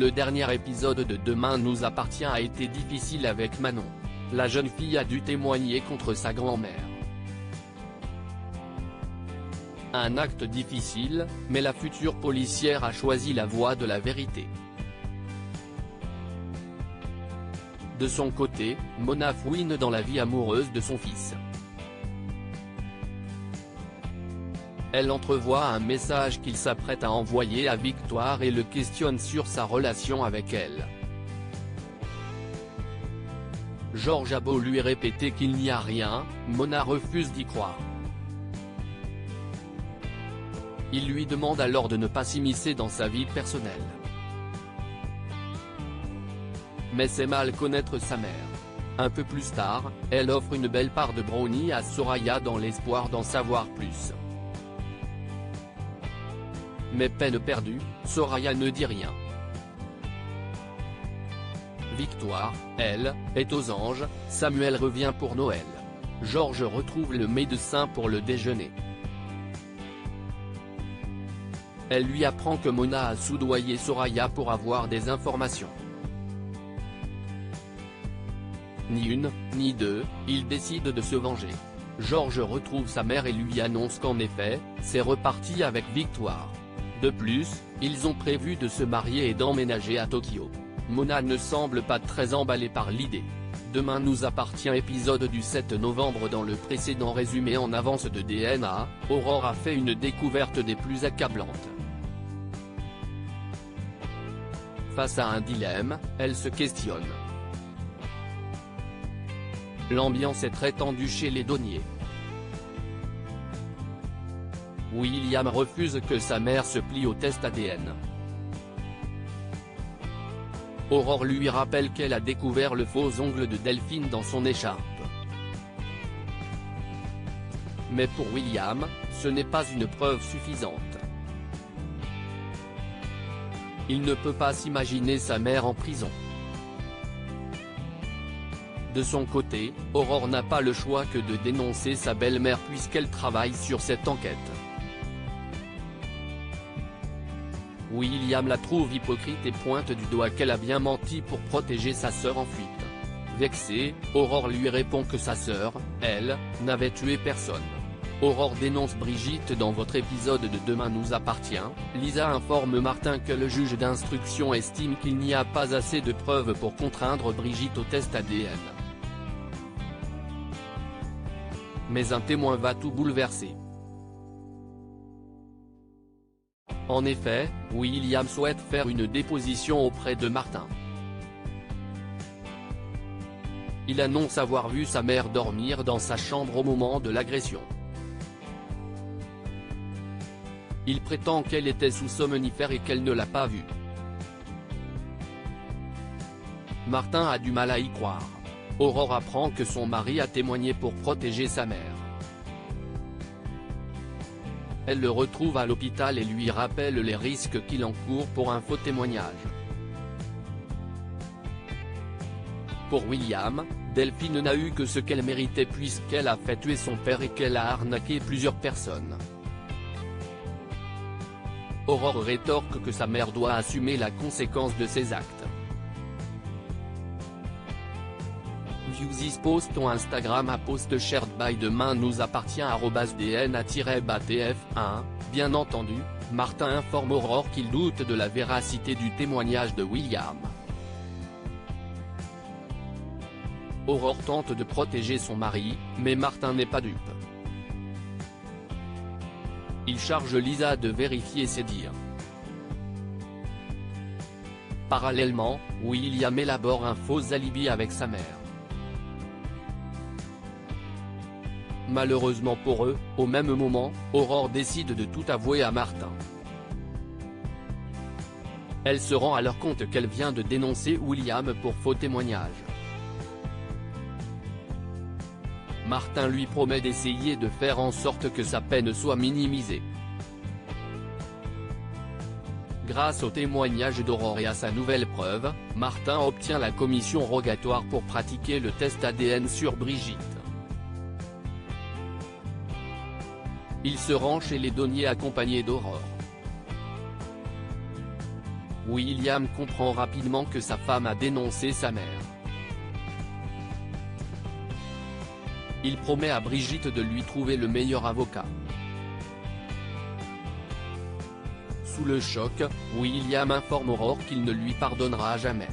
Le dernier épisode de Demain nous appartient a été difficile avec Manon. La jeune fille a dû témoigner contre sa grand-mère. Un acte difficile, mais la future policière a choisi la voie de la vérité. De son côté, Mona fouine dans la vie amoureuse de son fils. Elle entrevoit un message qu'il s'apprête à envoyer à Victoire et le questionne sur sa relation avec elle. Georges a beau lui répéter qu'il n'y a rien, Mona refuse d'y croire. Il lui demande alors de ne pas s'immiscer dans sa vie personnelle. Mais c'est mal connaître sa mère. Un peu plus tard, elle offre une belle part de brownie à Soraya dans l'espoir d'en savoir plus. Mais peine perdue, Soraya ne dit rien. Victoire, elle, est aux anges, Samuel revient pour Noël. Georges retrouve le médecin pour le déjeuner. Elle lui apprend que Mona a soudoyé Soraya pour avoir des informations. Ni une, ni deux, il décide de se venger. Georges retrouve sa mère et lui annonce qu'en effet, c'est reparti avec Victoire. De plus, ils ont prévu de se marier et d'emménager à Tokyo. Mona ne semble pas très emballée par l'idée. Demain nous appartient épisode du 7 novembre. Dans le précédent résumé en avance de DNA, Aurore a fait une découverte des plus accablantes. Face à un dilemme, elle se questionne. L'ambiance est très tendue chez les Donnier. William refuse que sa mère se plie au test ADN. Aurore lui rappelle qu'elle a découvert le faux ongle de Delphine dans son écharpe. Mais pour William, ce n'est pas une preuve suffisante. Il ne peut pas s'imaginer sa mère en prison. De son côté, Aurore n'a pas le choix que de dénoncer sa belle-mère puisqu'elle travaille sur cette enquête. William la trouve hypocrite et pointe du doigt qu'elle a bien menti pour protéger sa sœur en fuite. Vexée, Aurore lui répond que sa sœur, elle, n'avait tué personne. Aurore dénonce Brigitte dans votre épisode de Demain nous appartient. Lisa informe Martin que le juge d'instruction estime qu'il n'y a pas assez de preuves pour contraindre Brigitte au test ADN. Mais un témoin va tout bouleverser. En effet, William souhaite faire une déposition auprès de Martin. Il annonce avoir vu sa mère dormir dans sa chambre au moment de l'agression. Il prétend qu'elle était sous somnifère et qu'elle ne l'a pas vue. Martin a du mal à y croire. Aurore apprend que son mari a témoigné pour protéger sa mère. Elle le retrouve à l'hôpital et lui rappelle les risques qu'il encourt pour un faux témoignage. Pour William, Delphine n'a eu que ce qu'elle méritait puisqu'elle a fait tuer son père et qu'elle a arnaqué plusieurs personnes. Aurore rétorque que sa mère doit assumer la conséquence de ses actes. View this post on Instagram à post shared by Demain nous appartient @dna-batf1. Bien entendu, Martin informe Aurore qu'il doute de la véracité du témoignage de William. Aurore tente de protéger son mari, mais Martin n'est pas dupe. Il charge Lisa de vérifier ses dires. Parallèlement, William élabore un faux alibi avec sa mère. Malheureusement pour eux, au même moment, Aurore décide de tout avouer à Martin. Elle se rend alors compte qu'elle vient de dénoncer William pour faux témoignage. Martin lui promet d'essayer de faire en sorte que sa peine soit minimisée. Grâce au témoignage d'Aurore et à sa nouvelle preuve, Martin obtient la commission rogatoire pour pratiquer le test ADN sur Brigitte. Il se rend chez les Donnier accompagné d'Aurore. William comprend rapidement que sa femme a dénoncé sa mère. Il promet à Brigitte de lui trouver le meilleur avocat. Sous le choc, William informe Aurore qu'il ne lui pardonnera jamais.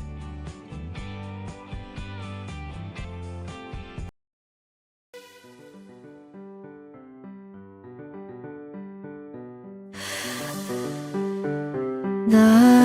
나